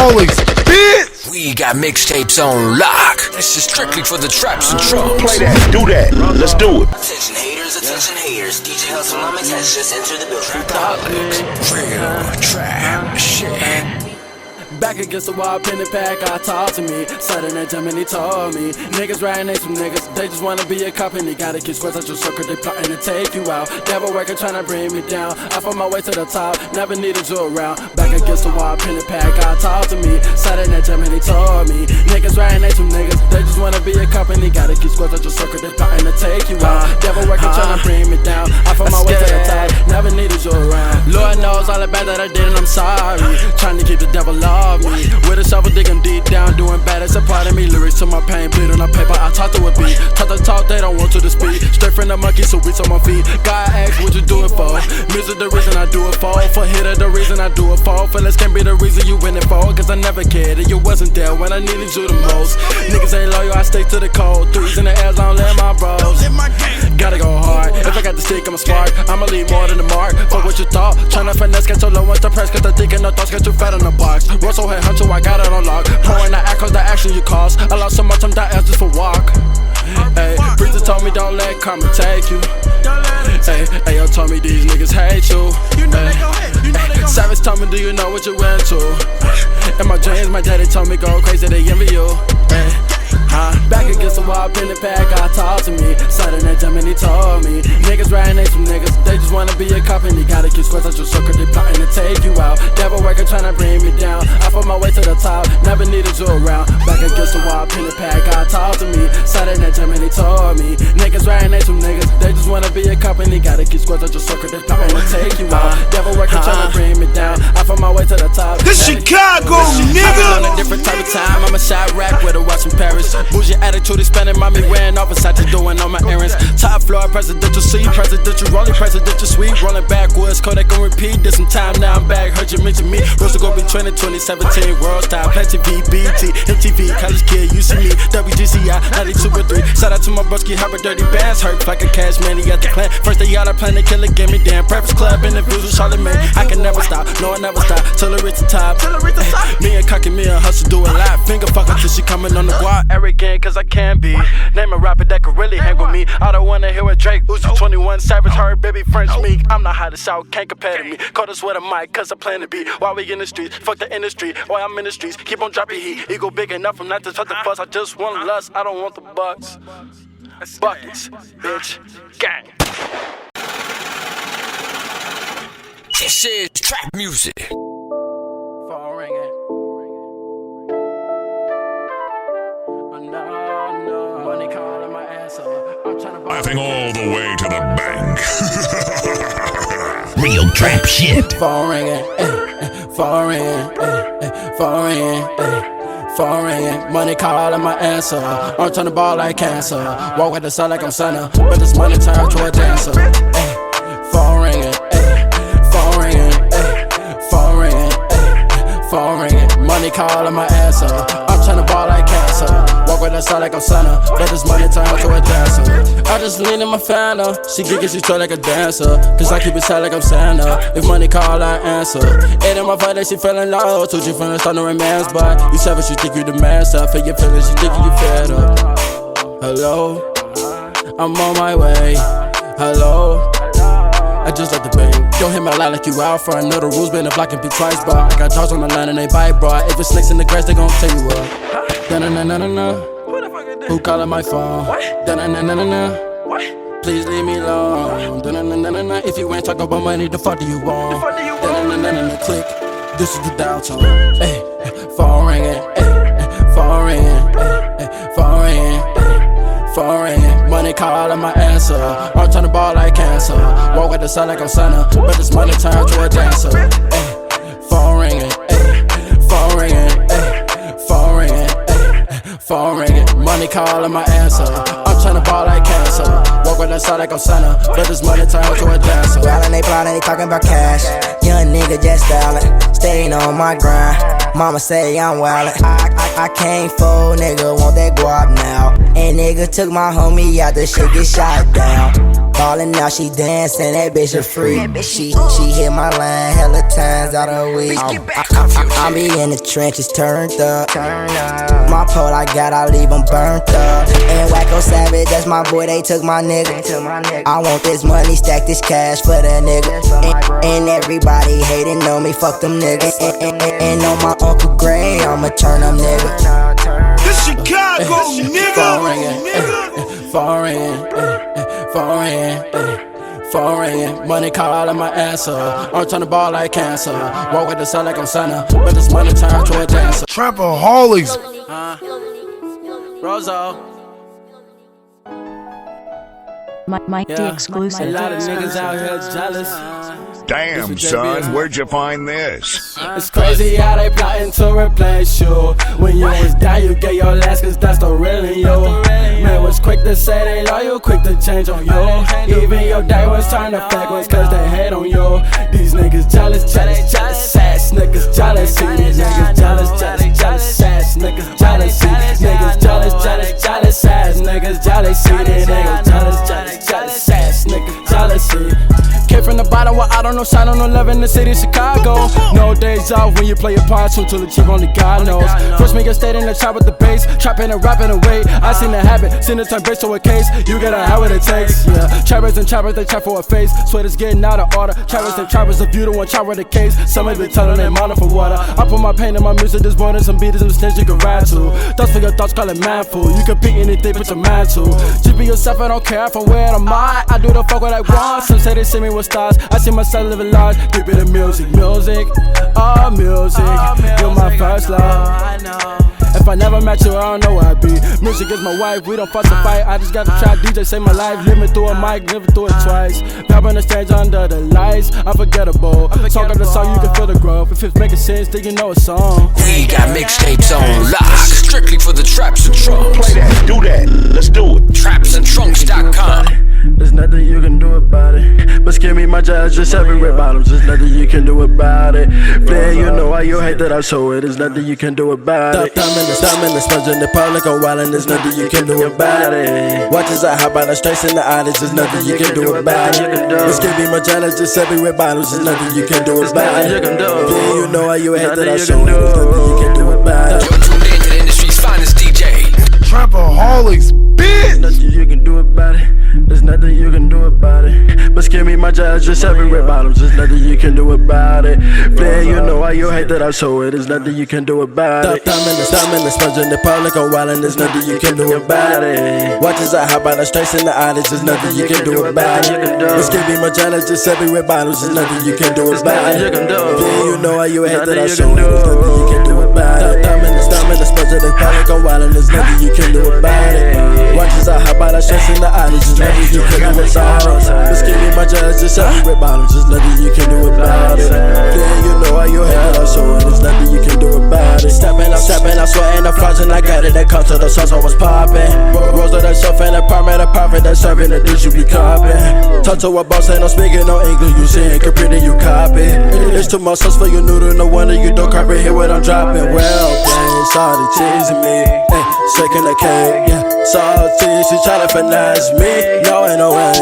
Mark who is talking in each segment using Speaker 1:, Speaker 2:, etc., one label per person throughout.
Speaker 1: TRAP-A-HOLICS, bitch!
Speaker 2: We got mixtapes on lock. This is strictly for the traps and drums.
Speaker 3: Play that, do that, let's do it.
Speaker 4: Attention haters, DJ Hustlenomics has just entered the building.
Speaker 2: TRAP-A-HOLICS, real trap shit.
Speaker 5: Back against the wall, pen and pack, I talk to me. Sudden that jump and he told me niggas riding ain't some niggas, they just wanna be a cop and they gotta keep squares out your circle, they plotting to take you out. Devil worker trying to bring me down, I found my way to the top, never needed you around. Back against the wall, pen and pack, I talk to me. Sudden that jump and he told me niggas riding ain't some niggas, they just wanna be a cop and they gotta keep squares out your circle, they plotting to take you out. Devil worker trying to bring me down, I found my way to the top, never needed you around. Lord knows all the bad that I did and I'm sorry, trying to keep the devil off me. With a shovel digging deep down, doing bad, it's a part of me. Lyrics to my pain, bleeding on paper, I talk to a beat. Talk the talk, they don't want to speak. Straight from the monkey, so weak on my feet. God asks, what you do it for? Music the reason I do it for. For hitter, the reason I do it for. Feelings can be the reason you win it for. Cause I never cared and you wasn't there when I needed you the most. Niggas ain't loyal, I stay to the code. Threes in the air, don't let my bros. Gotta go hard, if I got the stick, I'm smart. I'ma leave more than the mark. Fuck what you thought, tryna finesse, get so low once the press. Cause the thinking no thoughts, get too fat in the box. Rozo head hunter, I got it on lock. Pouring the act cause the action you cause. I lost so much, I'm dying just for walk. Ayy, preacher told me don't let karma take you. Ayy, Ayo told me these niggas hate you. Savage told me, do you know what you went to? In my dreams, my daddy told me go crazy, they envy you. Back against the wall, pen and pack, I talk to me. Sudden that jump and he told me niggas riding ain't some niggas, they just wanna be a cop and they gotta keep squares out your circle, they plotting to take you out. Devil worker tryna bring me down, I fought my way to the top, never needed you around. Back against the wall, pen and pack, I talk to me. Sudden that jump and he told me niggas riding ain't some niggas, they just wanna be a cop and they gotta keep squares out your circle, they plotting to take you out. Devil worker tryna bring me down, I fought my way to the top.
Speaker 1: This Chicago, nigga!
Speaker 5: On a different type of time, I'm a shot rack with a watch in Paris. Bougie attitude, spending mommy wearing off Versace, doing all my errands. Top floor, presidential suite, presidential rolling, presidential suite, rolling backwards. Kodak gon' repeat this some time. Now I'm back, heard you mention me. Rozo gon' be trending 2017, world style, plenty VBT, MTV, college kid, you see me, WGCI, 92.3. Shout out to my broski, Harvard Dirty Bandz, hurt like a cash man, he got the plan. First day out, I plan to kill it, give me damn. Breakfast Club interviews with Charlamagne. I can never stop, no I never stop, till I reach the top. Me and Cocky, me and Hustle do a lot. Finger fuck her till she coming on the guap. Arrogant, cause I can be. Name a rapper that could really hang with me. I don't wanna hear a Drake, Uzi 21, Savage, her baby French meek. I'm the hottest out, can't compare to me. Caught us with a mic, cause I plan to be. While we in the streets, fuck the industry. While I'm in the streets, keep on dropping heat. Ego big enough, I'm not to touch the fuss. I just want lust, I don't want the bucks. Buckets, bitch, gang.
Speaker 2: This is trap music.
Speaker 5: Phone ringing. Money calling my ass up. I'm trying to
Speaker 6: Laughing all the way to the bank.
Speaker 2: Real trap shit.
Speaker 5: phone ringing, phone ringing, phone ringing, phone ringing. Money calling my answer. I'm trying to ball like cancer. Walk with the sun like I'm Santa, but this money turned to a dancer. Phone ringing, phone ringing, phone ringing, phone ringing. Money calling my answer. I'm trying to ball like cancer. Walk with the sun like I'm Santa, but this money turned to a dancer. I just lean in my Fanta. She geeky, she try like a dancer. Cause I keep it tight like I'm Santa. If money call, I answer. Ain't in my fight that she feeling low. Told you from the start no romance, but you savage, you think you the master. Feel your feelings, you think you fed up. Hello, I'm on my way. Hello, I just let the bang. Don't hit my line like you out front. Know the rules, been a block and be twice, but I got dogs on the line and they bite, bro. If it's snakes in the grass, they gon' tell you what. Da-na-na-na-na-na. Who calling my phone? Da-na-na-na-na-na. Please leave me alone. Da-na-na-na-na-na. If you ain't talking about money, the fuck do you want? Da-na-na-na-na-na. Click. This is the downtown. Ay, phone ringing. Phone ringing. Phone ringing. Phone ringing. Money calling my answer. I'm trying to ball like cancer. Walk with the sun like I'm Santa, but this money turned to a dancer. Phone ringing. Phone ringing. Phone ringing. Phone ringing, money calling my answer. I'm tryna ball like cancer. Walk with the side like I'm Santa, but this money turned to a dancer.
Speaker 7: Wildin', they plotting, they talking about cash. Young nigga just stylin', staying on my grind. Mama say I'm wildin'. I can't fold, nigga, want that guap now. And nigga took my homie out, the shit get shot down. Ballin' now, she dancing, that bitch a freak. She hit my line hella times out of a week. I be in the trenches turned up. My pole I got, I leave them burnt up. And Wacko Savage, that's my boy, they took my nigga. I want this money, stack this cash for the nigga. And everybody hating on me, fuck them niggas. And on my Uncle Gray, I'ma turn them nigga.
Speaker 1: This Chicago, nigga.
Speaker 5: Foreign, money call on my ass up. I'm trying to ball like cancer. Walk with the sun like I'm Santa, but this money turn to a dancer.
Speaker 1: TRAP-A-HOLICS.
Speaker 5: Rozo.
Speaker 8: Mike D exclusive.
Speaker 5: A lot of niggas out here jealous.
Speaker 6: Damn, son, where'd you find this?
Speaker 5: It's crazy how they plotting to replace you. When you was down, you get your last, cause that's the real in you. Man was quick to say they loyal, quick to change on you. Even your day was turned to fake ones, cause they hate on you. These niggas jealous, ass niggas jealous. These niggas jealous, ass niggas jealousy. Niggas jealous, ass niggas jealousy. These niggas jealous, ass niggas jealousy. Came from the bottom where I don't know, shine on 11 in the city of Chicago. No days off when you play your part, so to achieve only God knows. First me get stayed in the trap with the bass, trapping and rapping away. I seen the habit, seen it turn bass to a case. You gotta have what it takes, yeah. Trappers and trappers, they trap for a face. Sweaters getting out of order. Trappers and trappers, if you the one trap with the case. Some have been telling them monitor for water. I put my pain in my music, this morning some beaters and snitch you can ride to. Thoughts for your thoughts, call it mindful. You can pick anything, put your mind to. Just be yourself, I don't care from where I'm at. I do the fuck what I want. Some say they see me with stars. I see myself living large. Keep it in music, oh music. You're my first love. If I never met you, I don't know where I'd be. Music is my wife, we don't fuss or fight. I just gotta try DJ, save my life. Living through a mic, living through it twice. Pop on the stage under the lights, unforgettable. Talk of the song, you can feel the growth. If it's making sense, then you know a song.
Speaker 2: We got mixtapes on lock, strictly for the traps and trunks.
Speaker 3: Play that, do that, let's do it.
Speaker 2: Trapsandtrunks.com.
Speaker 5: There's nothing you can do about it. But scare me, my judge, just every red bottoms. There's nothing you can do about it. Flair, you know why you hate that I show it. There's nothing you can do about it. Stop in the sponge in the public on wild, and there's nothing you can do about it. Watch as I hop out the straights in the audience. There's nothing you can do about it. But scare me, my judge, just every red bottoms. There's nothing you can do about it. Flair, you know why you hate that I show it. There's nothing you can do about it.
Speaker 2: You're tuned in to the industry's finest DJ.
Speaker 1: TRAP-A-HOLICS, bitch.
Speaker 5: Nothing you can do about it. There's nothing you can do about it. But scare me, my judge, just every red bottoms. There's nothing you can do about it. Flair, you know why you hate that I show it. There's nothing you can do about it. Stop in the sponge in the public on wild, and there's nothing you can do about it. Watch as I hop out the straights in the audience. There's nothing you can do about it. But scare me, my judge, just every red bottoms. There's nothing you can do about it. Flair, you know why you hate that I show it. There's nothing you can do about it. Stop in the sponge in the public on wild, and there's nothing you can do about it. Watch as I hop out the straights in the audience. There's nothing you can do about it. But scare me, my judge, just every red bottoms. There's nothing you can do about it. Flair, you know why you hate that I show it. There's nothing you can do about it. Stepping, I'm sweating, I'm flossing, I got it. That comes to the sauce, I was popping. Rozo that shelf in the apartment, a profit that's serving the dish you be copping. Talk to a boss, ain't no speaking no English. You saying computer, you copy. It's too much sauce for your noodle, no wonder you don't copy. Hear what I'm dropping. Well, dang, salty teasing me, shaking the cake, yeah. Salty, she tryna finesse me, no ain't no way.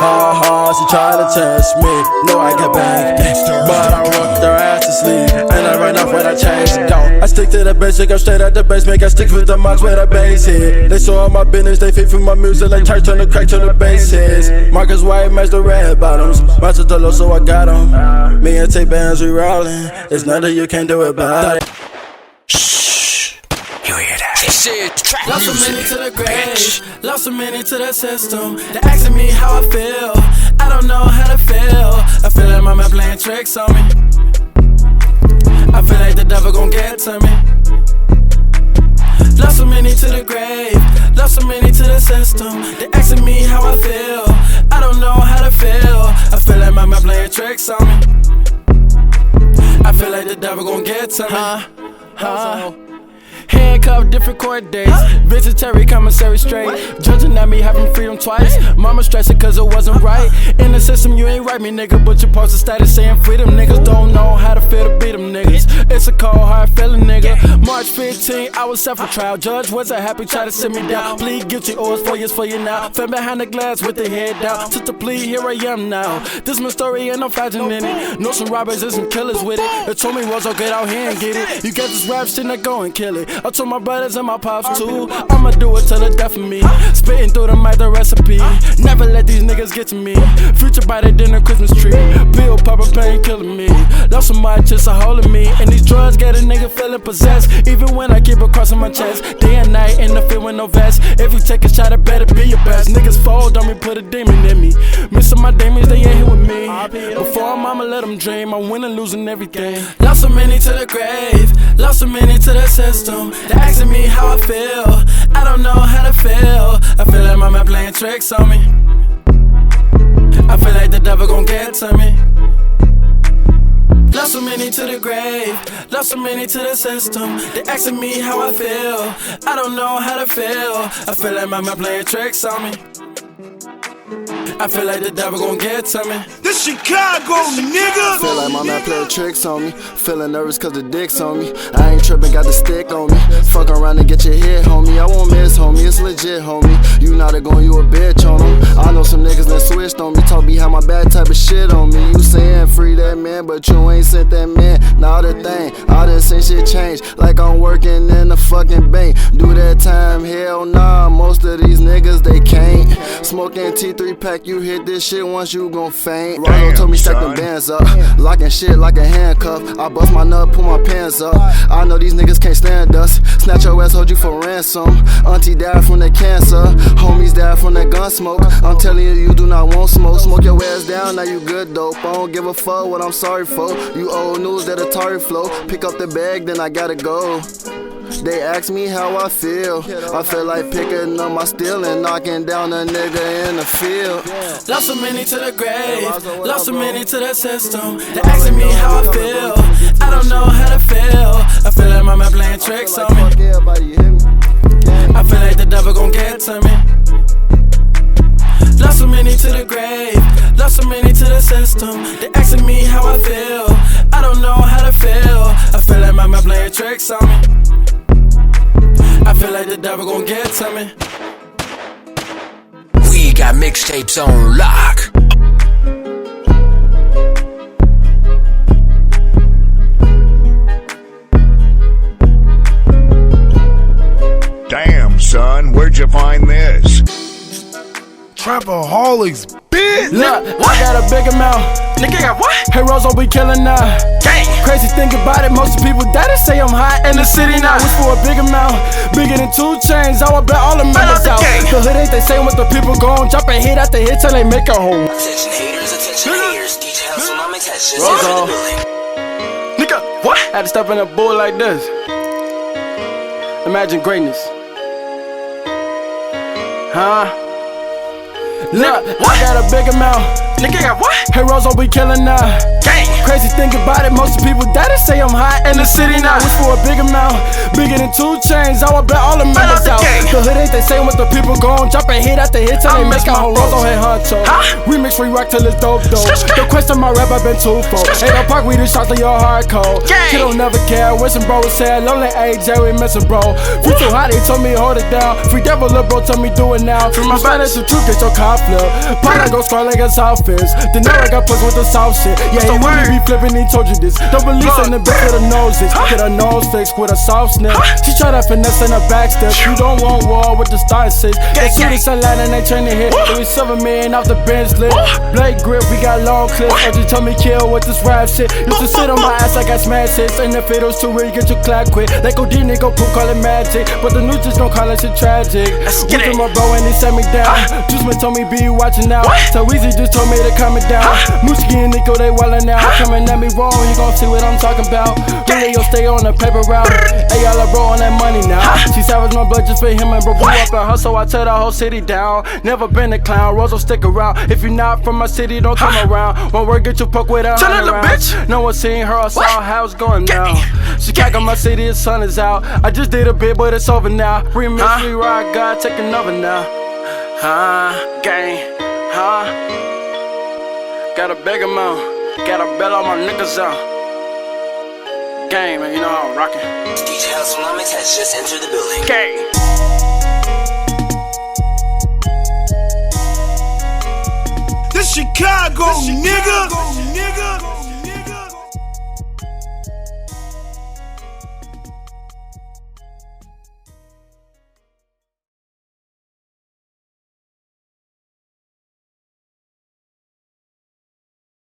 Speaker 5: Hard, she tryna test me, no I get back, but I rock their ass to sleep, and I run off when I change it down. I stick to the basic, I'm straight out the basement. I stick with the mods where the bass hit. They saw all my business, they fit for my music like church on the crack to the bases. Marcus White match the red bottoms, match the low, so I got them. Me and Tay Bandz, we rollin'. There's nothing you can do about it.
Speaker 2: You hear that? This is trap
Speaker 5: Lost
Speaker 2: music,
Speaker 5: so many to the
Speaker 2: bitch.
Speaker 5: grave, lost so many to the system. They asking me how I feel, I don't know how to feel. I feel like my man playing tricks on me. I feel like the devil gon' get to me. Lost so many to the grave, lost so many to the system. They asking me how I feel, I don't know how to feel. I feel like my man playing tricks on me. I feel like the devil gon' get to me. Handcuffed, different court dates. Visitary, commissary straight. Judging at me having freedom twice. Mama stressing cause it wasn't right. In the system, you ain't right, me nigga. But your poster status saying freedom. Niggas don't know how to feel to beat them niggas. It's a cold, hard feeling, nigga. March 15, I was set for trial. Judge wasn't happy, tried to sit me down. Plead guilty, or it's 4 years for you now. Fell behind the glass with the head down. Took the plea, here I am now. This my story, ain't no fashion in it. Know some robbers and some killers with it. They told me Rozo, get out here and get it. You got this rap shit, now go and kill it. I told my brothers and my pops too, I'ma do it till the death of me. Spitting through the mic, the recipe. Never let these niggas get to me. Future by the dinner Christmas tree. Pill popper pain killing me. Lost somebody just a hold of me. And these drugs got a nigga feeling possessed. Even when I keep it crossing my chest. Day and night in the field with no vest. If you take a shot, it better be your best. Niggas fold on me, put a demon in me. Missing my demons, they ain't here with me. Before mama let them dream, I'm winning, losing everything. Lost so many to the grave. Lost so many to the system. They asking me how I feel. I don't know how to feel. I feel like mama playing tricks on me. I feel like the devil gon' get to me. Lost so many to the grave, lost so many to the system. They asking me how I feel. I don't know how to feel. I feel like mama playing tricks on me. I feel like the devil gon' get to me.
Speaker 1: This Chicago, nigga.
Speaker 9: Feel like my man playing tricks on me. Feeling nervous cause the dick's on me. I ain't tripping, got the stick on me. Fuck around and get your head, homie. I won't miss, homie, it's legit, homie. You not a gon', you a bitch on them. I know some niggas that switched on me. Talk behind my back type of shit on me. You saying free that man, but you ain't sent that man. Now the thing, I done seen shit change. Like I'm working in the fucking bank. Do that time, hell nah. Most of these niggas, they can't. Smoking T3 pack, you hit this shit once you gon' faint. Rozo told me stack them bands up, locking shit like a handcuff. I bust my nut, pull my pants up. I know these niggas can't stand us. Snatch your ass, hold you for ransom. Auntie died from the cancer, homies died from that gun smoke. I'm telling you, you do not want smoke. Smoke your ass down, now you good dope. I don't give a fuck what I'm sorry for. You old news that Atari flow. Pick up the bag, then I gotta go. They ask me how I feel. I feel like picking up my steel and knocking down a nigga in the field.
Speaker 5: Lost so many to the grave, lost so many to the system. They asking me how I feel. I don't know how to feel. I feel like my man playing tricks on me. I feel like the devil gon' get to me. Lost so many to the grave, lost so many to the system. They asking me how I feel. I don't know how to feel. I feel like my man playing tricks on me. I feel like the devil gon' get to me.
Speaker 2: We got mixtapes on lock.
Speaker 6: Damn, son, where'd you find this?
Speaker 1: TRAP-A-HOLICS, bitch.
Speaker 5: Look, I got a big amount.
Speaker 2: Nigga got what?
Speaker 5: Hey, Rozo, we killing now.
Speaker 2: Gang.
Speaker 5: Crazy thing about it, most people die to say I'm hot in the city now. Wish for a big amount, bigger than 2 chains. I would bet all the members out. The hood ain't they saying what the people gon' jump and hit after hit till they make a hole.
Speaker 4: Attention haters, DJ Hustlenomics has just
Speaker 5: Rozo.
Speaker 4: entered the building.
Speaker 5: Nigga, what? Had to step in a bull like this. Imagine greatness. Huh? Look, I got a big amount.
Speaker 2: Nigga got what?
Speaker 5: Hey, Rozo, we killing now.
Speaker 2: Gang.
Speaker 5: Crazy thing about it, most people die to say I'm hot in the city now. Wish for a big amount, bigger than 2 chains. I would bet all the members out. The hood ain't they saying what the people gon' jump and hit after hit till they make a whole Rozo head honcho. Remix free rock till it's dope though. The question my rap I been twofold. Ain't no park, we just shots to your hardcore. Kid don't never care. When some bro said lonely AJ, we missing bro. Free too hot, they told me hold it down. Free devil, little bro, told me do it now. Free my Spanish to truth, get your car flip. Probably go score like a South Fist. Then now I got pussed with the South shit. Yeah, he really be flipping, he told you this. Don't believe in the bitch with her noses. Get her nose fixed with a soft snip. She try to finesse in her backstep. You don't want war with the starting six. They see the sunlight and they turn to hit. 37 million off the bench list. Blade grip, we got long clips. She told me kill with this rap shit. Used to sit on my ass, I got smash hits. And if it was too real, you get your clap quick. They go D, nigga, poop, call it magic. But the news just gon' call that shit tragic. Went to my bro and he set me down. Juice man told me be watching out. So Weezy just told me to calm it down. Moochie and Nico, they wildin' now. Coming at me wrong, you gon' see what I'm talking about. Really, you'll stay on the paper route. Hey, y'all are bro on that money now. She savage my blood just for him and bro blew up and hustle. I tear the whole city down. Never been a clown, Rozo stick around. If you not from my city, don't come around. One word, get your poke with a 100 rounds. No one seen her, I saw how it's going now. Chicago, my city, the sun is out. I just did a bit, but it's over now. Remix, we rock, God, take another now. Gang, got a big amount, got a bell on my niggas out. Gang, man, you know how I'm rockin'.
Speaker 4: DJ Hustlenomics has just entered the building.
Speaker 1: This Chicago, nigga.